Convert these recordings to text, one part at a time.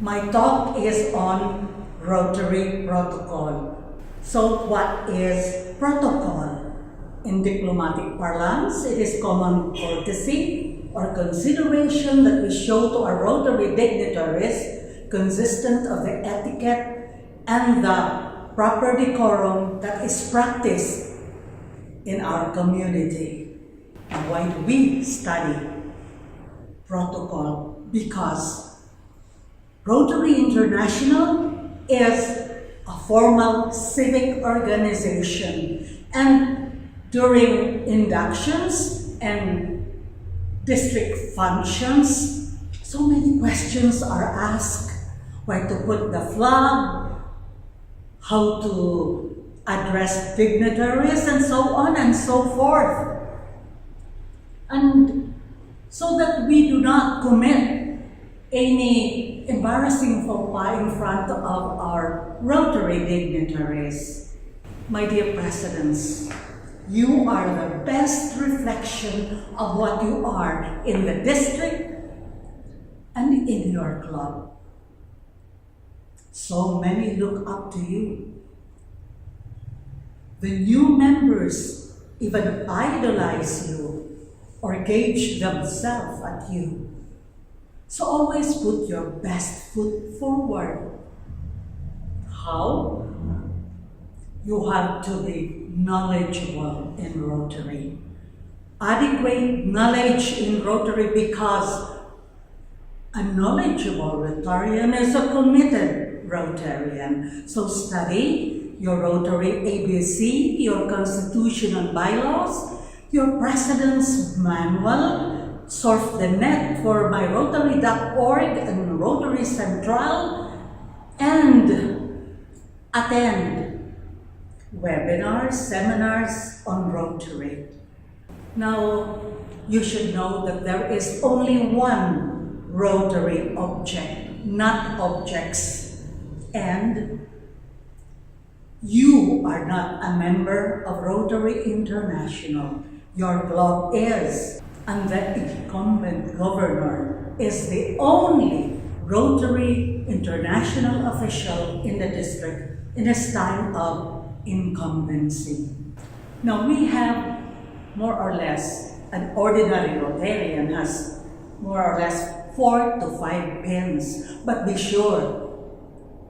My talk is on Rotary Protocol. So what is protocol? In diplomatic parlance, it is common courtesy or consideration that we show to our Rotary dignitaries consistent of the etiquette and the proper decorum that is practiced in our community. And why do we study protocol? Because Rotary International is a formal civic organization, and during inductions and district functions, so many questions are asked. Where to put the flag, how to address dignitaries, and so on and so forth. And so that we do not commit any embarrassing faux pas in front of our Rotary dignitaries. My dear presidents, you are the best reflection of what you are in the district and in your club. So many look up to you. The new members even idolize you or gauge themselves at you. So always put your best foot forward. How? You have to be knowledgeable in Rotary. Adequate knowledge in Rotary, because a knowledgeable Rotarian is a committed Rotarian. So study your Rotary ABC, your constitution and bylaws, your president's manual, surf the net for myrotary.org and Rotary Central, and attend webinars, seminars on Rotary. Now, you should know that there is only one Rotary object, not objects. And you are not a member of Rotary International. Your club is. And the incumbent governor is the only Rotary International official in the district in this time of incumbency. Now we have more or less, an ordinary Rotarian has more or less 4 to 5 pins, but be sure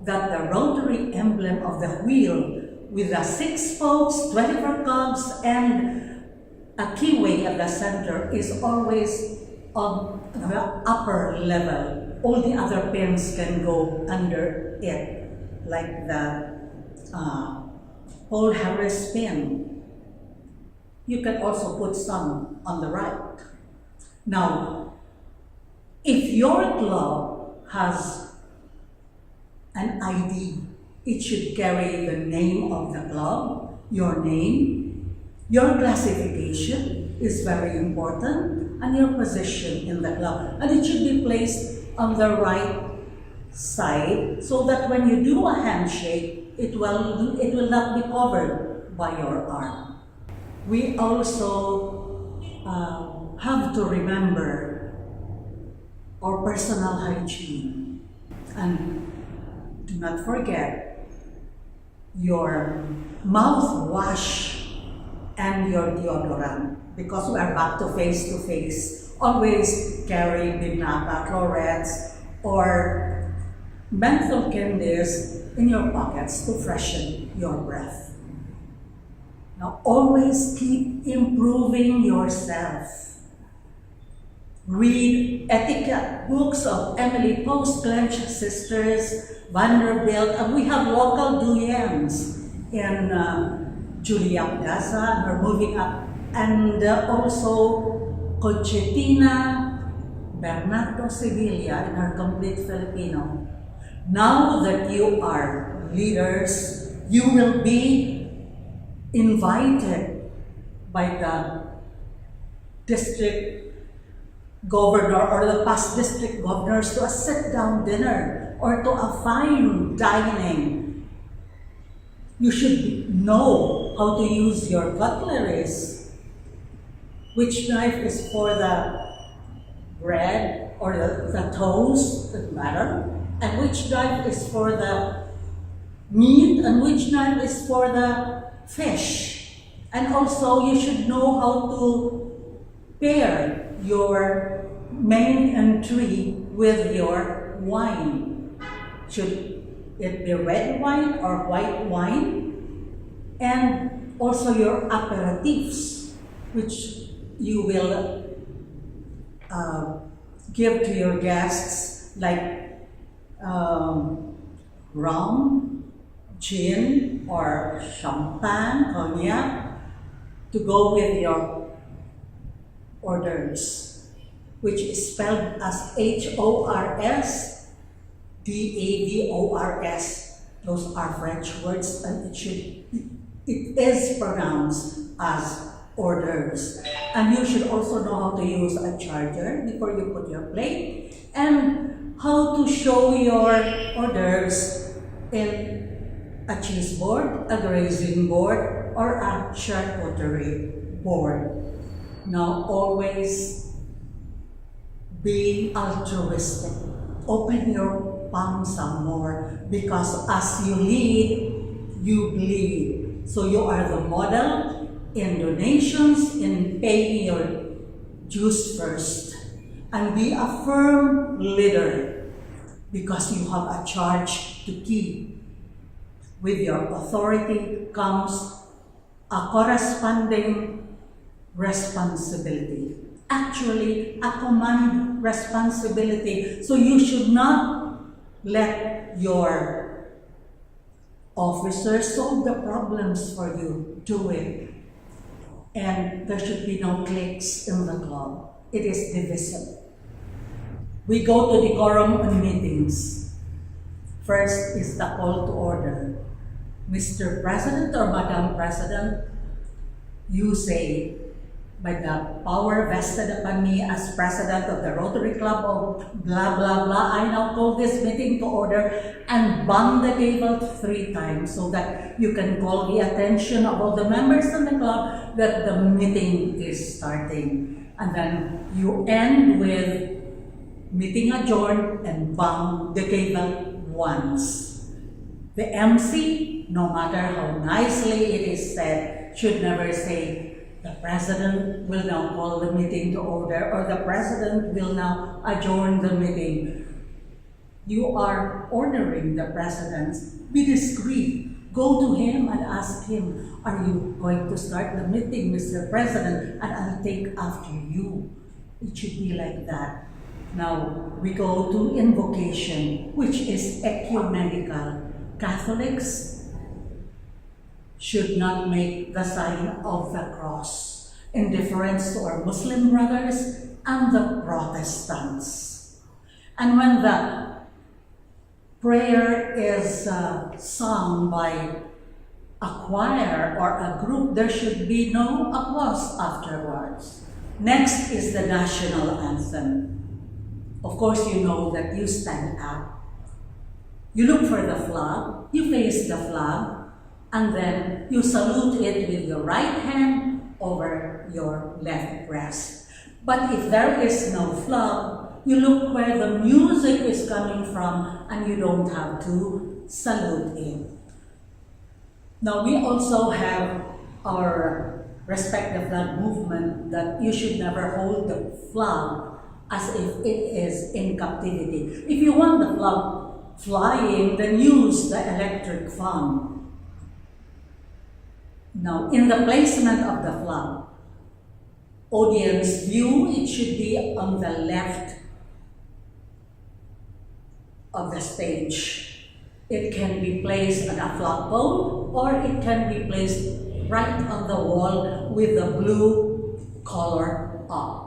that the Rotary emblem of the wheel with the 6 spokes, 24 cogs, and a keyway at the center is always on the upper level. All the other pins can go under it, like the Paul Harris pin. You can also put some on the right. Now, if your club has an ID, it should carry the name of the club, your name, your classification is very important, and your position in the club. And it should be placed on the right side so that when you do a handshake, it will not be covered by your arm. We also have to remember our personal hygiene. And do not forget your mouthwash and your deodorant, because we are back to face. Always carry Binata, Clorets, or menthol candies in your pockets to freshen your breath. Now always keep improving yourself. Read etiquette books of Emily Post, Clench Sisters, Vanderbilt, and we have local doyens in Julia Gaza, and we're moving up, and also Conchetina Bernardo Sevilla in her Complete Filipino. Now that you are leaders, you will be invited by the district governor or the past district governors to a sit-down dinner or to a fine dining. You should know how to use your cutleries. Which knife is for the bread or the toast, doesn't matter. and which knife is for the meat, and which knife is for the fish. And also, you should know how to pair your main entry with your wine. Should it be red wine or white wine? And also your aperitifs, which you will give to your guests, like rum, gin, or champagne, cognac, to go with your hors d'oeuvres, which is spelled as HORS, DAVORS. Those are French words, and it is pronounced as hors d'oeuvres. And you should also know how to use a charger before you put your plate, and how to show your hors d'oeuvres in a cheese board, a grazing board, or a charcuterie board. Now, always be altruistic. Open your palm some more, because as you lead, you bleed. So you are the model in donations, in paying your dues first. And be a firm leader, because you have a charge to keep. With your authority comes a corresponding responsibility. Actually, a command responsibility. So you should not let your officers solve the problems for you. Do it. And there should be no cliques in the club. It is divisive. We go to decorum on meetings. First is the call to order. Mr. President or Madam President, you say, by the power vested upon me as President of the Rotary Club of blah, blah, blah, I now call this meeting to order, and bang the table 3 times so that you can call the attention of all the members of the club that the meeting is starting. And then you end with meeting adjourned and bang the table once. The MC, no matter how nicely it is said, should never say, the President will now call the meeting to order, or the President will now adjourn the meeting. You are ordering the President. Be discreet. Go to him and ask him, are you going to start the meeting, Mr. President? And I'll take after you. It should be like that. Now, we go to invocation, which is ecumenical. Catholics should not make the sign of the cross, in deference to our Muslim brothers and the Protestants. And when the prayer is sung by a choir or a group, there should be no applause afterwards. Next is the national anthem. Of course, you know that you stand up. You look for the flag, you face the flag, and then you salute it with your right hand over your left breast. But if there is no flag, you look where the music is coming from, and you don't have to salute it. Now, we also have our Respect the Flag movement, that you should never hold the flag as if it is in captivity. If you want the flag flying, then use the electric fan. Now, in the placement of the flag, audience view, it should be on the left of the stage. It can be placed on a flagpole, or it can be placed right on the wall with the blue color up.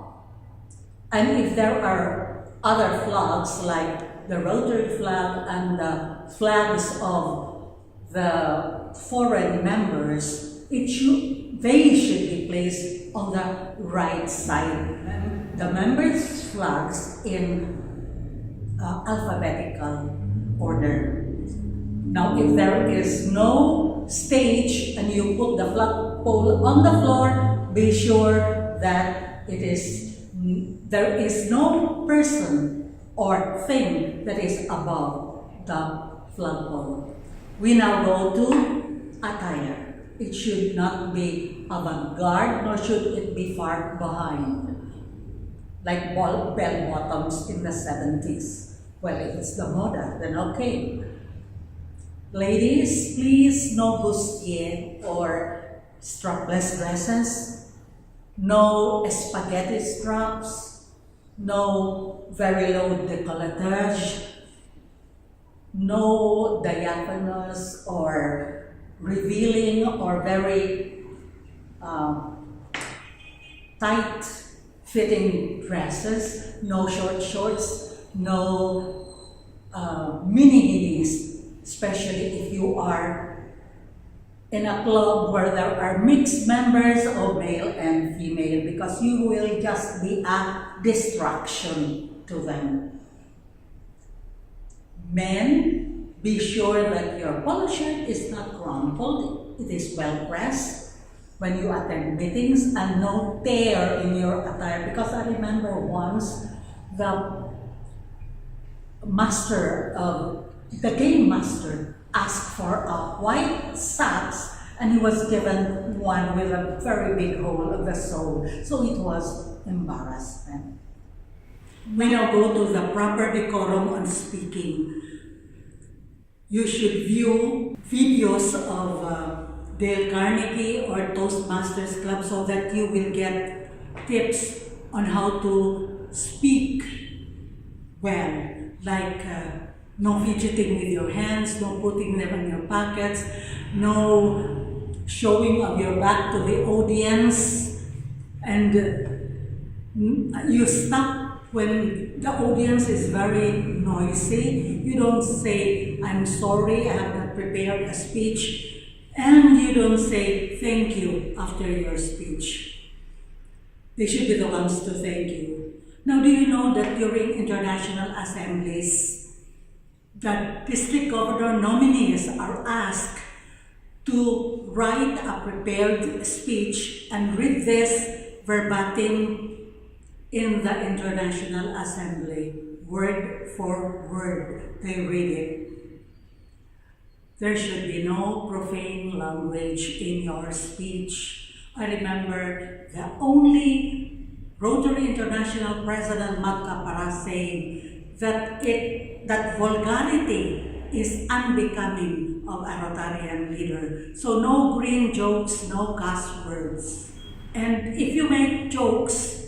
And if there are other flags, like the Rotary flag and the flags of the foreign members, they should be placed on the right side. The members' flags in alphabetical order. Now, if there is no stage and you put the flagpole on the floor, be sure that there is no person or thing that is above the flagpole. We now go to attire. It should not be avant-garde, nor should it be far behind, like bell-bottoms in the 70s. Well, if it's the moda, then okay. Ladies, please, no bustier or strapless dresses, no spaghetti straps, no very low décolletage, no diaphanous or revealing or very tight-fitting dresses, no short shorts, no mini-minis, especially if you are in a club where there are mixed members of male and female, because you will just be a distraction to them. Men, be sure that your polo shirt is not crumpled, it is well pressed when you attend meetings, and no tear in your attire, because I remember once the game master asked for a white socks, and he was given one with a very big hole of the sole, so it was embarrassment. We now go to the proper decorum on speaking. You should view videos of Dale Carnegie or Toastmasters Club so that you will get tips on how to speak well, like no fidgeting with your hands, no putting them in your pockets, no showing of your back to the audience, and you stop when the audience is very noisy. You don't say, "I'm sorry, I have not prepared a speech," and you don't say, "Thank you," after your speech. They should be the ones to thank you. Now, do you know that during international assemblies, the district governor nominees are asked to write a prepared speech and read this verbatim in the International Assembly, word for word, they read it. There should be no profane language in your speech. I remember the only Rotary International President, Matt Capara, saying that vulgarity is unbecoming of a Rotarian leader. So no green jokes, no cuss words. And if you make jokes,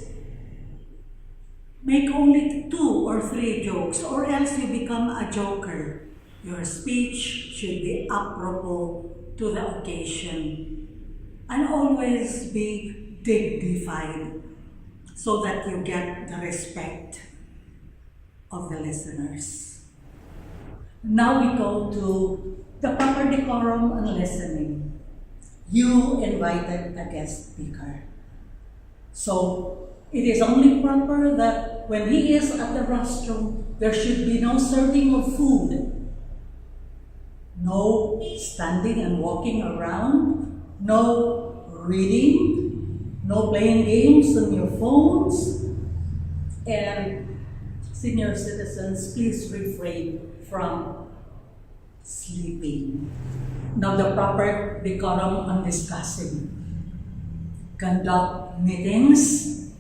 make only 2 or 3 jokes, or else you become a joker. Your speech should be apropos to the occasion, and always be dignified so that you get the respect of the listeners. Now we go to the proper decorum and listening. You invited a guest speaker. So it is only proper that when he is at the rostrum, there should be no serving of food, no standing and walking around, no reading, no playing games on your phones, and senior citizens, please refrain from sleeping. Now, the proper decorum on discussing. Conduct meetings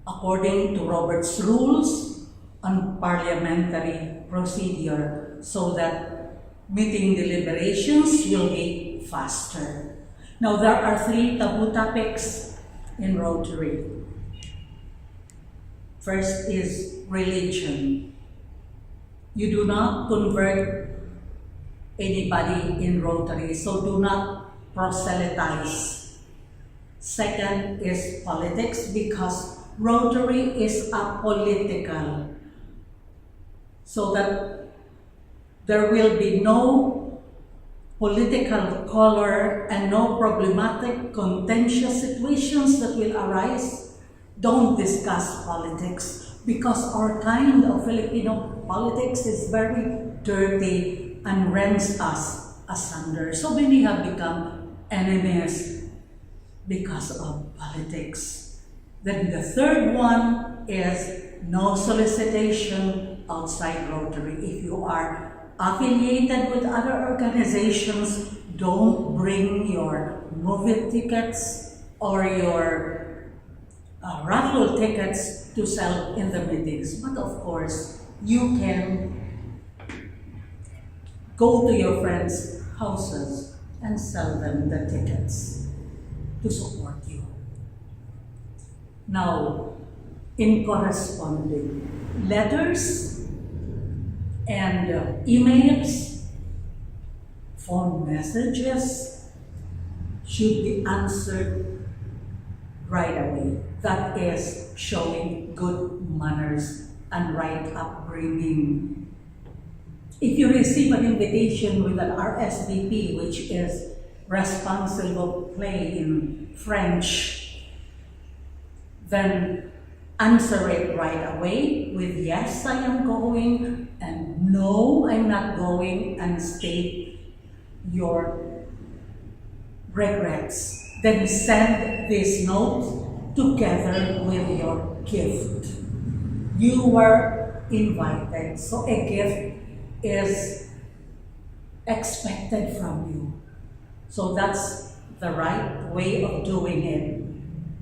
according to Robert's Rules on Parliamentary Procedure so that meeting deliberations will be faster. Now, there are 3 taboo topics in Rotary. First is religion. You do not convert anybody in Rotary, so do not proselytize. Second is politics, because Rotary is apolitical, so that there will be no political color and no problematic, contentious situations that will arise. Don't discuss politics, because our kind of Filipino politics is very dirty and rends us asunder. So many have become enemies because of politics. Then the third one is no solicitation outside Rotary. If you are affiliated with other organizations, don't bring your movie tickets or your raffle tickets to sell in the meetings. But of course, you can go to your friends' houses and sell them the tickets to support you. Now, in corresponding letters and emails, phone messages should be answered right away. That is showing good manners and right upbringing. If you receive an invitation with an RSVP, which is responsible play in French, then answer it right away with yes, I am going, and no, I'm not going, and state your regrets. Then send this note together with your gift. You were invited, so a gift is expected from you. So that's the right way of doing it.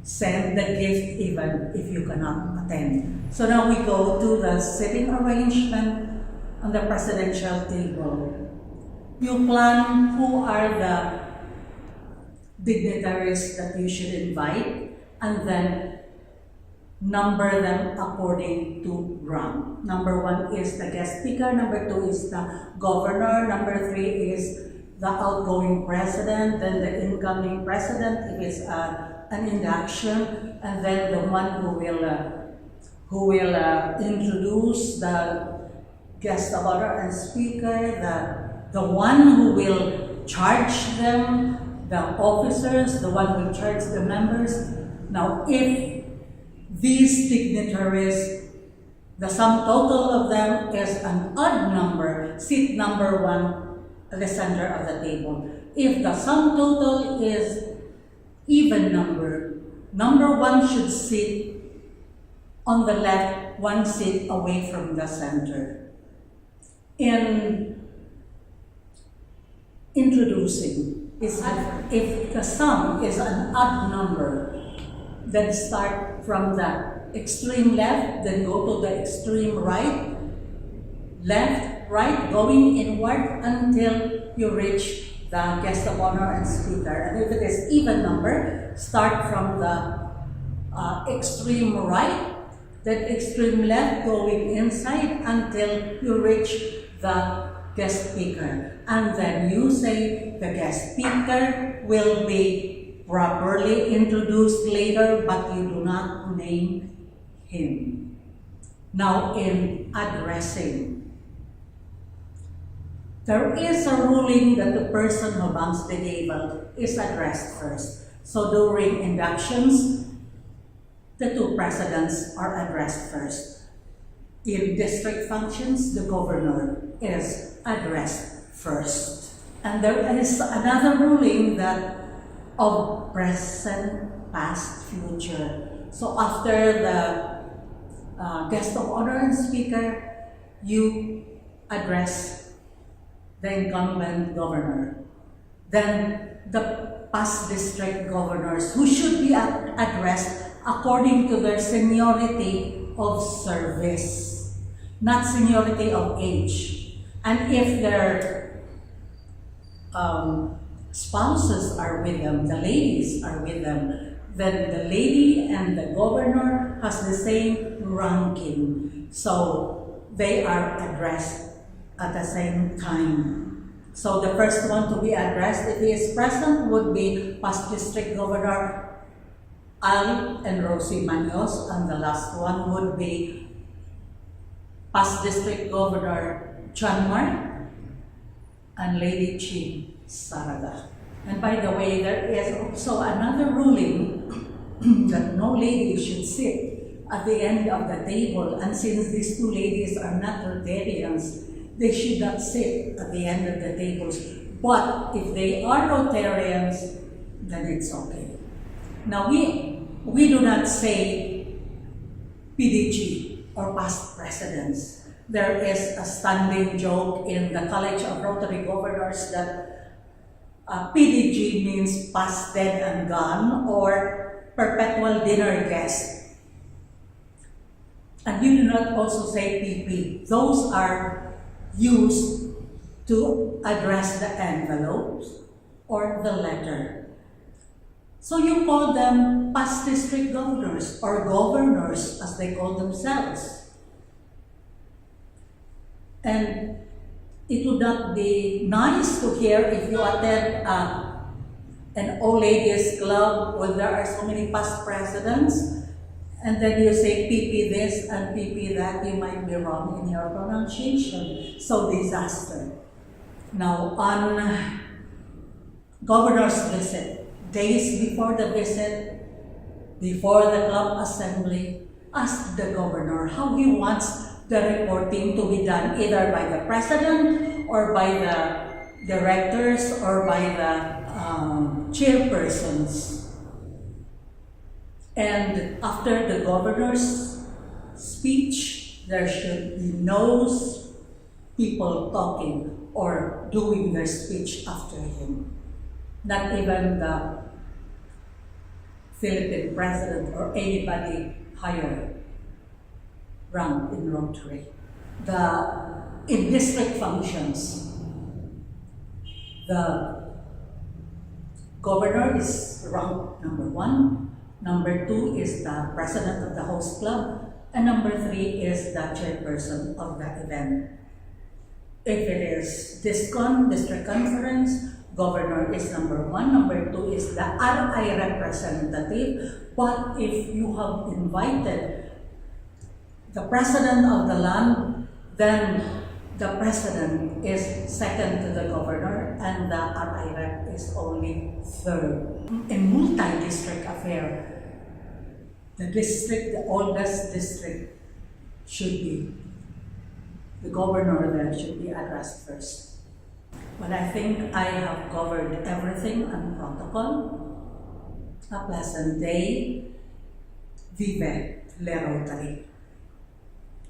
Send the gift even if you cannot attend. So now we go to the seating arrangement on the presidential table. You plan who are the dignitaries that you should invite, and then number them according to rank. Number 1 is the guest speaker, number 2 is the governor, number 3 is the outgoing president, then the incoming president if it's an induction, and then the one who will introduce the guest of honor and speaker, the one who will charge them, the officers, the one who will charge the members. Now, if these dignitaries, the sum total of them is an odd number, seat number 1 at the center of the table. If the sum total is even number 1 should sit on the left, 1 seat away from the center. In introducing, if the sum is an odd number, then start from the extreme left, then go to the extreme right, left, right, going inward until you reach the guest of honor and speaker. And if it is even number, start from the extreme right, then extreme left, going inside until you reach the guest speaker. And then you say the guest speaker will be properly introduced later, but you do not name him. Now, in addressing, there is a ruling that the person who bangs the gavel is addressed first. So during inductions, the 2 presidents are addressed first. In district functions, the governor is addressed first. And there is another ruling that of present, past, future. So after the guest of honor and speaker, you address the incumbent governor. Then the past district governors, who should be addressed according to their seniority of service, not seniority of age. And if their spouses are with them, the ladies are with them, then the lady and the governor has the same ranking. So they are addressed at the same time. So the first one to be addressed, if he is present, would be past district governor Al and Rosie Manios, and the last one would be past district governor Chanmar and Lady Chin Saraga. And by the way, there is also another ruling that no lady should sit at the end of the table, and since these 2 ladies are not Rotarians, they should not sit at the end of the tables. But if they are Rotarians, then it's okay. Now, we do not say PDG or past presidents. there is a standing joke in the College of Rotary Governors that PDG means past, dead, and gone, or perpetual dinner guest. And you do not also say PP. Those are used to address the envelopes or the letter. So you call them past district governors or governors as they call themselves. And it would not be nice to hear if you attend an old ladies club where there are so many past presidents, and then you say PP this and PP that, you might be wrong in your pronunciation. So disaster. Now, on governor's visit, days before the visit, before the club assembly, ask the governor how he wants the reporting to be done, either by the president or by the directors or by the chairpersons. And after the governor's speech, there should be no people talking or doing their speech after him. Not even the Philippine president or anybody higher rank in Rotary. In district functions, the governor is ranked number 1, number 2 is the president of the host club, and number 3 is the chairperson of the event. If it is DISCON, district conference, governor is number 1, number 2 is the RI representative. But if you have invited the president of the land, then the president is second to the governor and the RI rep is only third. In multi-district affair, the oldest district should be, the governor there should be addressed first. But I think I have covered everything on protocol. A pleasant day. Vive le Rotary.